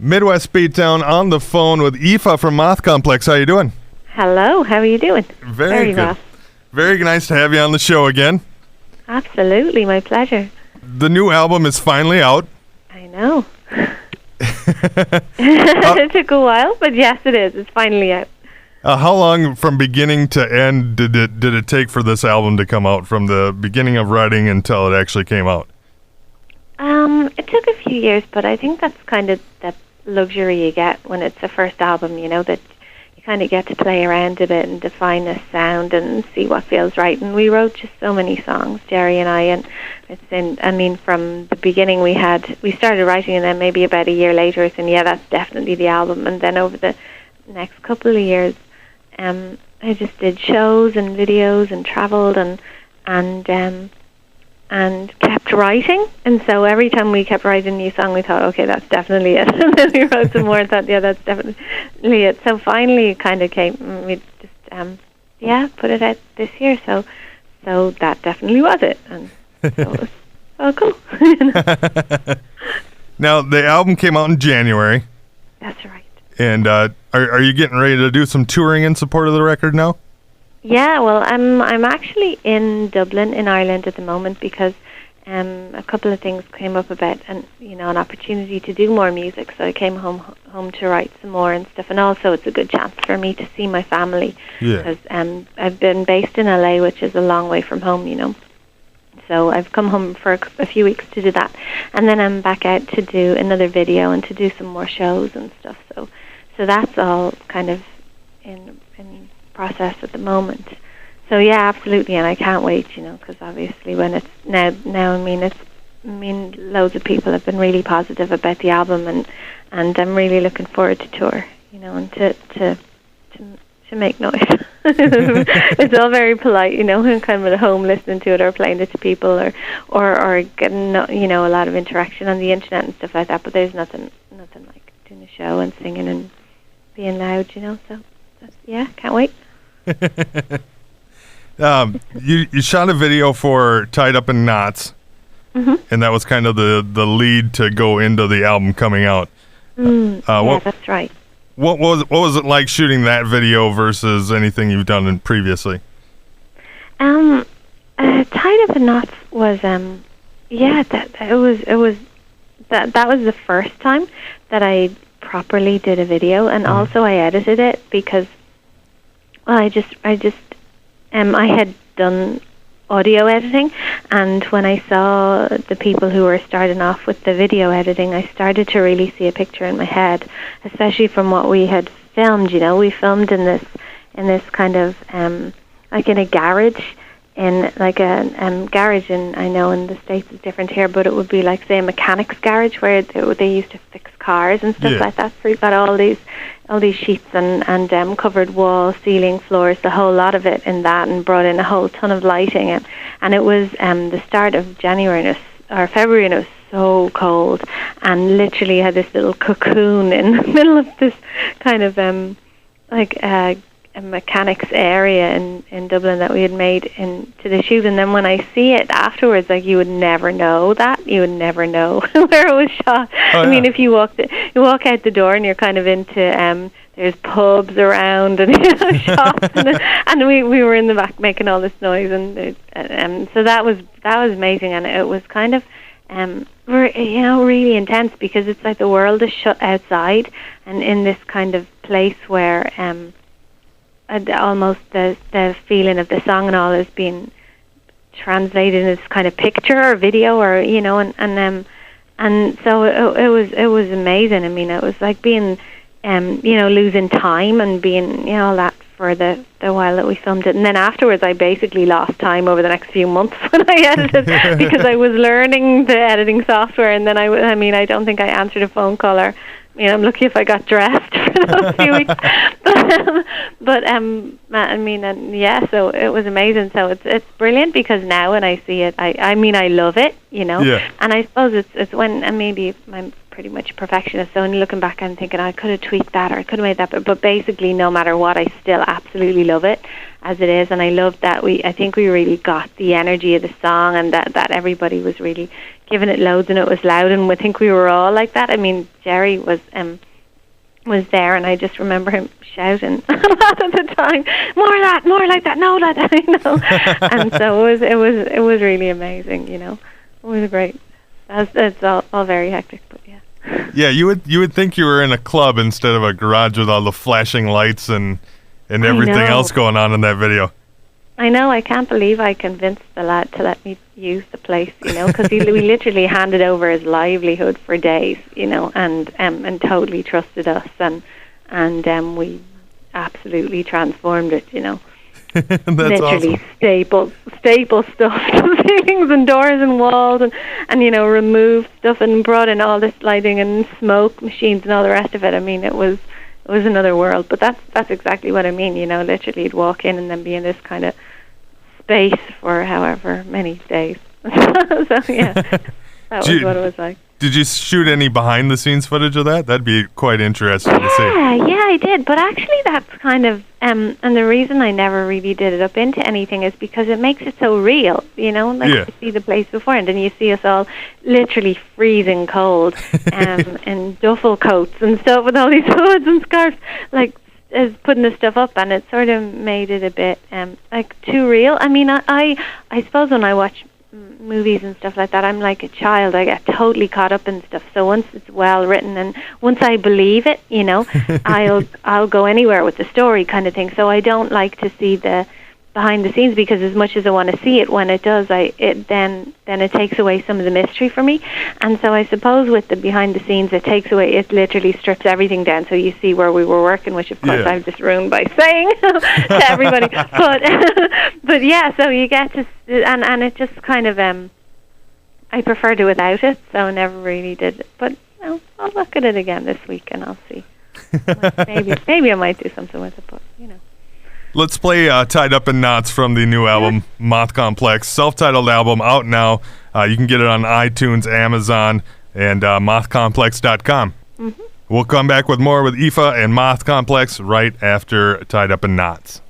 Midwest Beatdown on the phone with Aoife from Moth Complex. How you doing? Hello, how are you doing? Very good. Well. Very nice to have you on the show again. Absolutely, my pleasure. The new album is finally out. I know. It took a while, but yes, it is. It's finally out. How long from beginning to end did it take for this album to come out, from the beginning of writing until it actually came out? It took a few years, but I think that's kind of the luxury you get when it's a first album, that you kind of get to play around a bit and define a sound and see what feels right. And we wrote just so many songs, Jerry and I, and from the beginning we started writing, and then maybe about a year later it's yeah, that's definitely the album. And then over the next couple of years, I just did shows and videos and traveled and kept writing. And so every time we kept writing a new song, we thought, okay, that's definitely it. And then we wrote some more and thought, yeah, that's definitely it. So finally it kind of came, we just, put it out this year. So that definitely was it. And so it was all cool. Now, the album came out in January. That's right. And are you getting ready to do some touring in support of the record now? Yeah, well, I'm actually in Dublin, in Ireland at the moment, because a couple of things came up about an opportunity to do more music. So I came home to write some more and stuff, and also it's a good chance for me to see my family, because I've been based in LA, which is a long way from home, So I've come home for a few weeks to do that, and then I'm back out to do another video and to do some more shows and stuff. So that's all kind of in process at the moment. So yeah, absolutely, and I can't wait, because obviously when it's now, loads of people have been really positive about the album, and I'm really looking forward to tour, and to make noise. It's all very polite, and kind of at home listening to it or playing it to people or getting a lot of interaction on the internet and stuff like that. But there's nothing like doing a show and singing and being loud, So yeah, can't wait. You shot a video for Tied Up in Knots, and that was kind of the lead to go into the album coming out. Yeah, that's right. What was it like shooting that video versus anything you've done previously? Tied Up in Knots was that was the first time that I properly did a video, and also I edited it because I had done audio editing, and when I saw the people who were starting off with the video editing, I started to really see a picture in my head, especially from what we had filmed. We filmed in this kind of like in a garage, in like a garage, and I know in the States it's different here, but it would be like, say, a mechanic's garage where they used to fix cars and stuff like that. So you've got all these sheets and covered walls, ceiling, floors, the whole lot of it in that, and brought in a whole ton of lighting. And it was the start of January or February, and it was so cold, and literally had this little cocoon in the middle of this kind of a mechanics area in Dublin that we had made into the shoot. And then when I see it afterwards, like, you would never know where it was shot. If you walk out the door and you're kind of into there's pubs around and shops, and we were in the back making all this noise, and so that was amazing. And it was kind of really intense, because it's like the world is shut outside, and in this kind of place where almost the feeling of the song and all is being translated in this kind of picture or video, or and so it was amazing. It was like being losing time and being all that for the while that we filmed it. And then afterwards I basically lost time over the next few months when I edited, because I was learning the editing software, and then I don't think I answered a phone call, or I'm lucky if I got dressed for those few weeks. So it was amazing. So it's brilliant, because now when I see it, I love it, Yeah. And I suppose it's when, and maybe I'm pretty much a perfectionist, so only looking back I'm thinking I could have tweaked that or I could have made that, but basically no matter what, I still absolutely love it as it is. And I love that I think we really got the energy of the song, and that everybody was really giving it loads and it was loud, and I think we were all like that. I mean, Jerry was there, and I just remember him shouting a lot of the time, more of that, more like that, no, like that, you know. And so it was really amazing, you know. It was great. It's all very hectic, but yeah. Yeah, you would think you were in a club instead of a garage with all the flashing lights and everything else going on in that video. I know. I can't believe I convinced the lad to let me use the place, you know, because we literally handed over his livelihood for days, you know, and totally trusted us, and we absolutely transformed it, you know. That's literally awesome. staple stuff to ceilings and doors and walls, and you know, removed stuff and brought in all this lighting and smoke machines and all the rest of it. I mean, it was another world. But that's exactly what I mean, you know. Literally, you'd walk in and then be in this kind of space for however many days. So yeah, that was what it was like. Did you shoot any behind-the-scenes footage of that? That'd be quite interesting to see. Yeah, I did. But actually, that's kind of, and the reason I never really did it up into anything is because it makes it so real, you know? Like, you see the place beforehand, and you see us all literally freezing cold in duffel coats and stuff with all these hoods and scarves, like, as putting the stuff up, and it sort of made it a bit, like, too real. I mean, I suppose when I watch movies and stuff like that, I'm like a child. I get totally caught up in stuff. So once it's well written and once I believe it, you know, I'll go anywhere with the story kind of thing. So I don't like to see the behind the scenes, because as much as I want to see it, when it does, then it takes away some of the mystery for me. And so I suppose with the behind the scenes, it takes away, it literally strips everything down, so you see where we were working, which of course I've just ruined by saying to everybody. But yeah, so you get to, and it just kind of, I preferred it without it, so I never really did it. But you know, I'll look at it again this week and I'll see. Maybe I might do something with it, but you know. Let's play Tied Up in Knots from the new album, Moth Complex. Self-titled album out now. You can get it on iTunes, Amazon, and mothcomplex.com. Mm-hmm. We'll come back with more with Aoife and Moth Complex right after Tied Up in Knots.